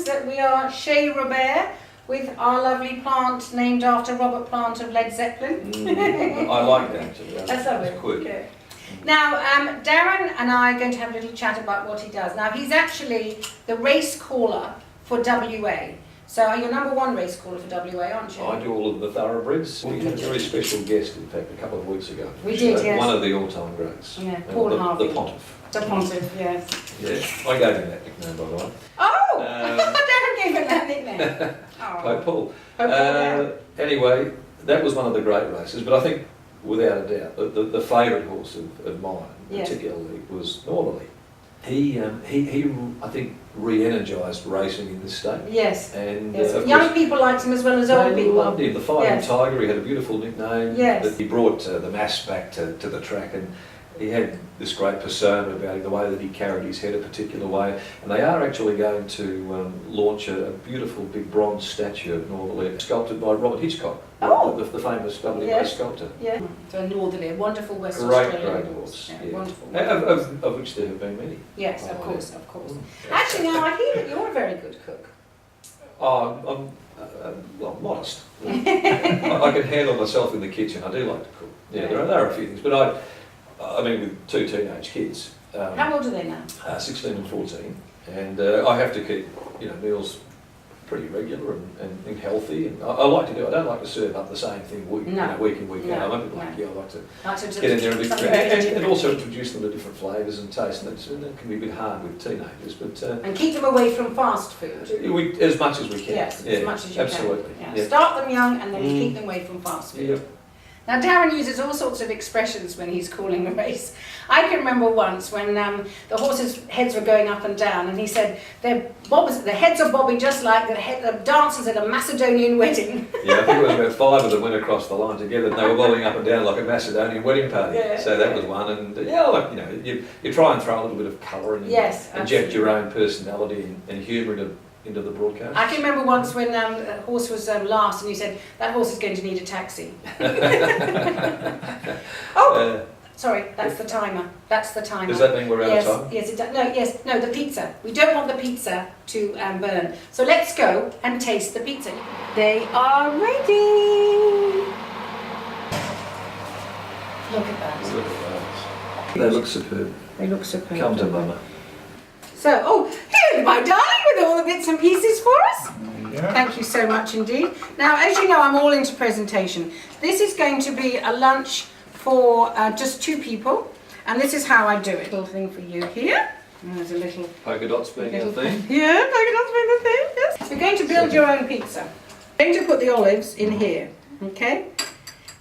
that we are Chez Robert with our lovely plant named after Robert Plant of Led Zeppelin. I like that actually. That's lovely. It's quick. Okay. Now, Darren and I are going to have a little chat about what he does. Now, he's actually the race caller for WA. So you're number one race caller for WA, aren't you? I do all of the thoroughbreds. We had a very special guest, in fact, a couple of weeks ago. We did, yes. One of the all-time greats. Yeah, Paul Harvey. The Pontiff. The Pontiff, yes. Yeah, I gave him that nickname, by the way. Oh! Darren gave him that nickname. Pope Oh. Paul. Yeah. Anyway, that was one of the great races, but I think, without a doubt, the favourite horse of mine, Yes. particularly, was Northerly. He I think, re-energised racing in this state. Yes. And Yes. of Young course, people liked him as well as old they people. loved him. The Fighting Yes. Tiger, he had a beautiful nickname. Yes. That he brought the mass back to the track, and he had this great persona about him, the way that he carried his head a particular way. And they are actually going to launch a beautiful big bronze statue of Northerly, sculpted by Robert Hitchcock, Oh. the famous WA Yes. sculptor. Yeah. So Northerly, a wonderful West Great Australian horse. Yeah, Yeah. wonderful. Of which there have been many. Yes, of Oh, course, yeah. of course. Yeah. Actually, now I hear that you're a very good cook. Oh, I'm modest. I can handle myself in the kitchen. I do like to cook. Yeah, there are a few things, but I mean, with two teenage kids, How old are they now? 16 and 14, and I have to keep meals pretty regular and healthy. And I like to do. I don't like to serve up the same thing week in, week out. I'm a bit like you. I like to get in there a bit and also introduce them to different flavours and tastes. And that can be a bit hard with teenagers, but And keep them away from fast food. as much as we can. Yes, yeah, as much as you absolutely. can. Yeah. Start them young and then keep them away from fast food. Yep. Now, Darren uses all sorts of expressions when he's calling a race. I can remember once when the horses' heads were going up and down, and he said, the heads are bobbing just like the dancers at a Macedonian wedding. Yeah, I think it was about 5 of them went across the line together, and they were bobbing up and down like a Macedonian wedding party. Yeah, so that was one, and you try and throw a little bit of colour and Yes, inject your own personality and humour into the broadcast. I can remember once when a horse was last, and you said, that horse is going to need a taxi. Sorry, that's the timer. That's the timer. Does that mean we're out of time? Yes, it does. No, the pizza. We don't want the pizza to burn. So let's go and taste the pizza. They are ready. Look at that. Look at those. They look superb. They look superb. Come to mama. So, here's my darling with all the bits and pieces for us. Yeah. Thank you so much indeed. Now, as you know, I'm all into presentation. This is going to be a lunch for just 2 people, and this is how I do it. Little thing for you here. And there's a little Polka dots being our theme. Yeah, polka dots being the thing. Yes. So you're going to build your own pizza. I'm going to put the olives in here, okay?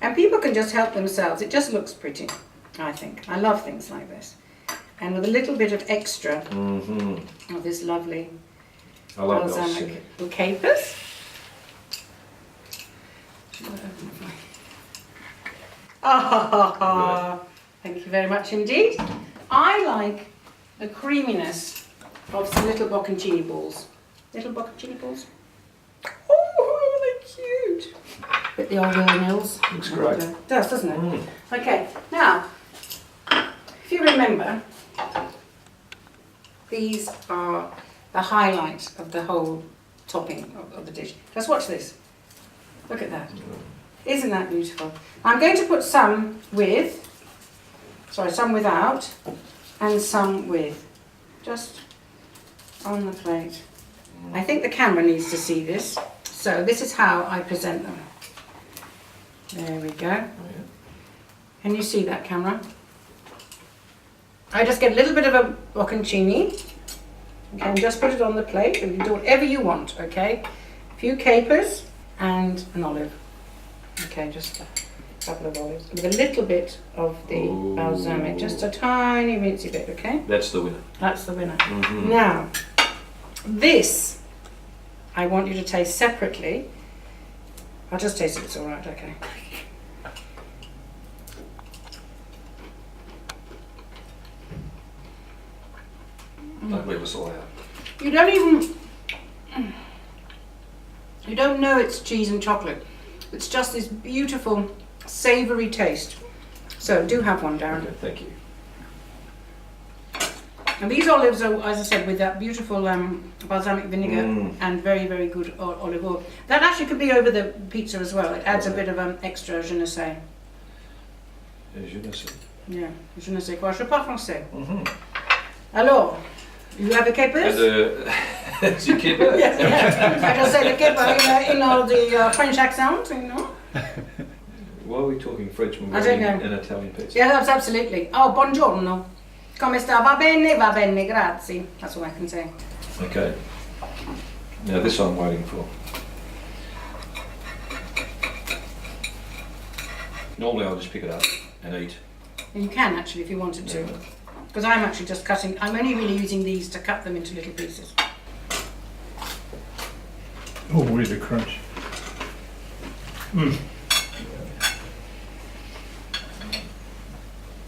And people can just help themselves. It just looks pretty, I think. I love things like this. And with a little bit of extra of this lovely balsamic capers. Thank you very much indeed. I like the creaminess of some little bocconcini balls. Little bocconcini balls. Oh, they're cute. Bit the old Nils. Looks great. It does, doesn't it? Okay, now, if you remember, these are the highlight of the whole topping of the dish. Just watch this. Look at that. Isn't that beautiful? I'm going to put some some without, and some with. Just on the plate. I think the camera needs to see this. So this is how I present them. There we go. Can you see that, camera? I just get a little bit of a bocconcini. Okay, and just put it on the plate. You can do whatever you want, okay? A few capers and an olive. Okay, just a couple of olives. With a little bit of the balsamic, just a tiny mincy bit, okay? That's the winner. That's the winner. Now, this, I want you to taste separately. I'll just taste it, it's all right, okay. Don't leave us all out. You don't know it's cheese and chocolate. It's just this beautiful, savoury taste. So do have one, Darren. Okay, thank you. And these olives are, as I said, with that beautiful balsamic vinegar and very, very good olive oil. That actually could be over the pizza as well. It adds a bit of extra je ne sais. Je ne sais. Yeah, je ne sais quoi. Je parle français. Alors, you have a capers? Du caper? Yeah. I just say the caper in all the French accent, you know. Why are we talking French when I we're don't eating know. an Italian pizza? Yeah, that's absolutely. Oh, buongiorno. Come sta? Va bene, grazie. That's all I can say. Okay. Now this I'm waiting for. Normally I'll just pick it up and eat. And you can actually if you wanted to. Because I'm actually just cutting, I'm only really using these to cut them into little pieces. Oh, really crunch.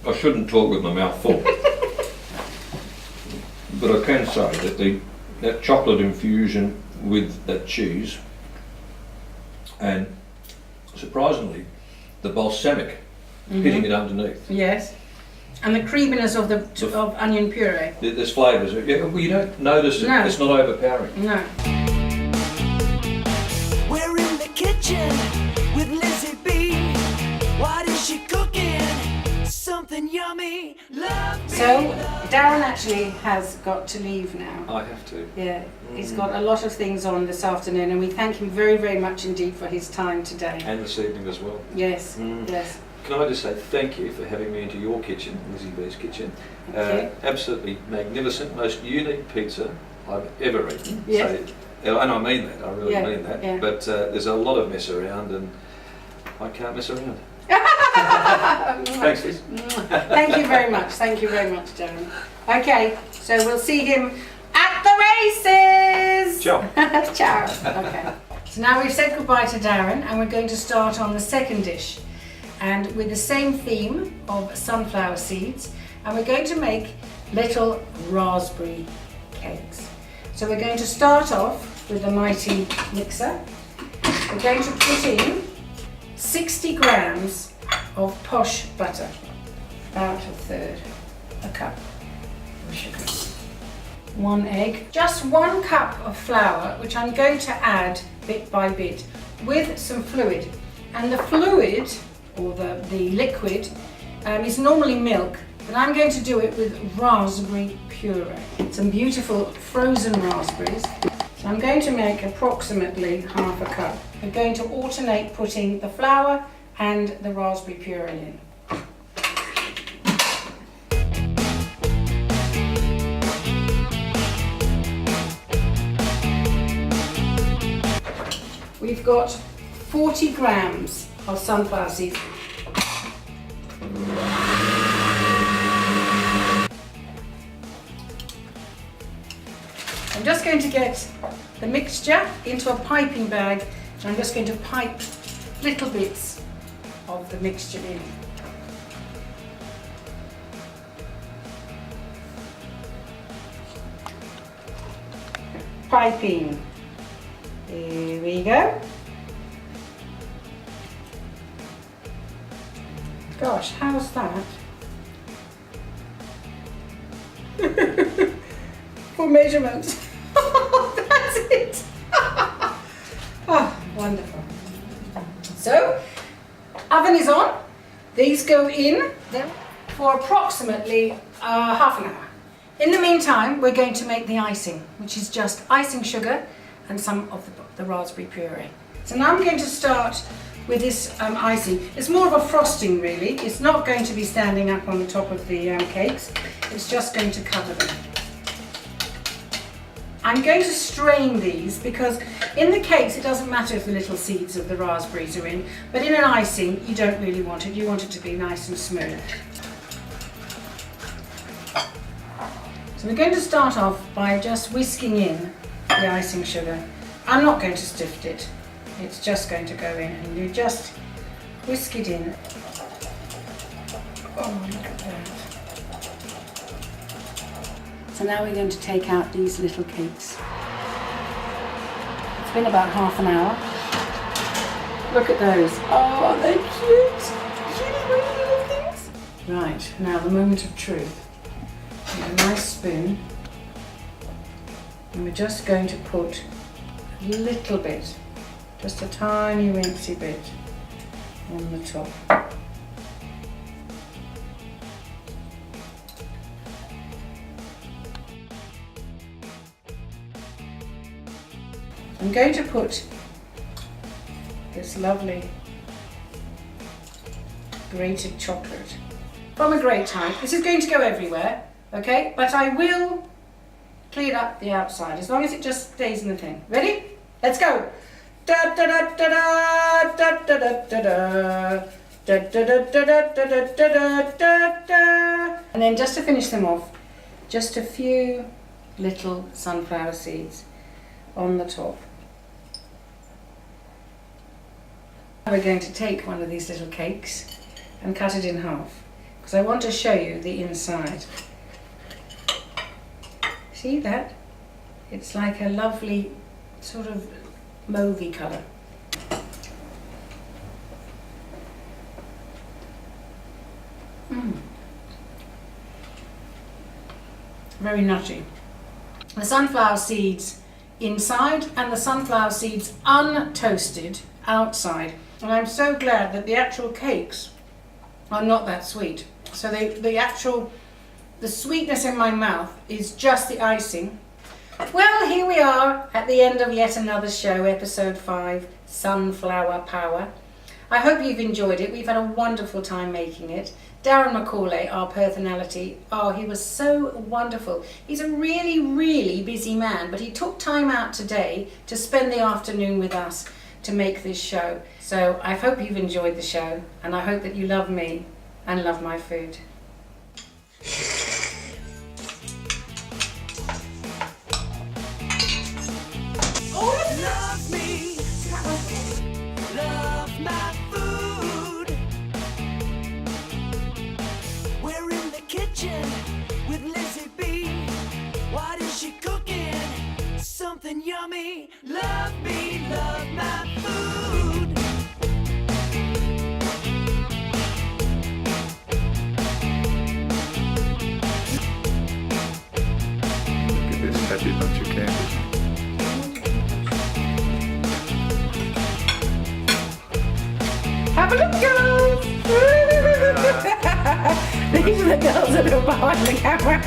I shouldn't talk with my mouth full. But I can say that that chocolate infusion with that cheese and surprisingly the balsamic hitting it underneath. Yes. And the creaminess of of onion puree. There's flavours. Yeah, well, you don't notice it. No. It's not overpowering. No. We're in the kitchen with Lizzie B. What is she cooking? Something yummy. Love me. So, Darren actually has got to leave now. I have to. Yeah, he's got a lot of things on this afternoon and we thank him very, very much indeed for his time today. And this evening as well. Yes, yes. Can I just say thank you for having me into your kitchen, Lizzie B's kitchen. Okay. Absolutely magnificent, most unique pizza I've ever eaten. Yes. So, and I mean that, I really mean that. Yeah. But there's a lot of mess around and I can't mess around. Thanks, Liz. Thank you very much, Darren. Okay, so we'll see him at the races! Ciao. Ciao. Okay. So now we've said goodbye to Darren and we're going to start on the second dish. And with the same theme of sunflower seeds, and we're going to make little raspberry cakes. So we're going to start off with the mighty mixer. We're going to put in 60 grams of posh butter, about a third, a cup of sugar, 1 egg, just 1 cup of flour, which I'm going to add bit by bit with some fluid. And the fluid, or the liquid, is normally milk, but I'm going to do it with raspberry puree. Some beautiful frozen raspberries. So I'm going to make approximately half a cup. We're going to alternate putting the flour and the raspberry puree in. We've got 40 grams of sunflower seeds. I'm just going to get the mixture into a piping bag and I'm just going to pipe little bits of the mixture in. Piping. Here we go. Gosh, how's that? For measurement. That's it. Oh, wonderful. So, oven is on. These go in then for approximately half an hour. In the meantime, we're going to make the icing, which is just icing sugar and some of the raspberry puree. So now I'm going to start with this icing. It's more of a frosting really. It's not going to be standing up on the top of the cakes. It's just going to cover them. I'm going to strain these because in the cakes it doesn't matter if the little seeds of the raspberries are in, but in an icing you don't really want it. You want it to be nice and smooth. So we're going to start off by just whisking in the icing sugar. I'm not going to stiff it. It's just going to go in and you just whisk it in. Oh, look at that. So now we're going to take out these little cakes. It's been about half an hour. Look at those. Oh, they're cute. Really, really little things. Right, now the moment of truth. I'm going nice spoon, and we're just going to put a little bit, just a tiny wincy bit on the top. I'm going to put this lovely grated chocolate from a grate type. This is going to go everywhere, okay? But I will clean up the outside as long as it just stays in the thing. Ready? Let's go. Da da da da da da da da da da da da da da da da. And then just to finish them off, just a few little sunflower seeds on the top. We're going to take one of these little cakes and cut it in half because I want to show you the inside. See that? It's like a lovely sort of mauvey colour. Very nutty. The sunflower seeds inside and the sunflower seeds untoasted outside. And I'm so glad that the actual cakes are not that sweet. So the sweetness in my mouth is just the icing. Well, here we are at the end of yet another show, episode 5, Sunflower Power. I hope you've enjoyed it. We've had a wonderful time making it. Darren McAullay, our Perthonality, oh, he was so wonderful. He's a really, really busy man, but he took time out today to spend the afternoon with us to make this show. So I hope you've enjoyed the show, and I hope that you love me and love my food. Love me, love my food. We're in the kitchen with Lizzie B. What is she cooking? Something yummy. Love me, love my food. Look at this happy bunch of candles. Have a look, girls! These are the girls that are behind the camera.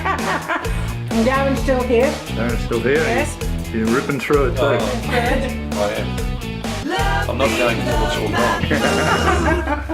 And Darren's still here. Darren's still here. Yes. You're ripping through it too. I am. Love I'm not me, going until it's all love my gone. food.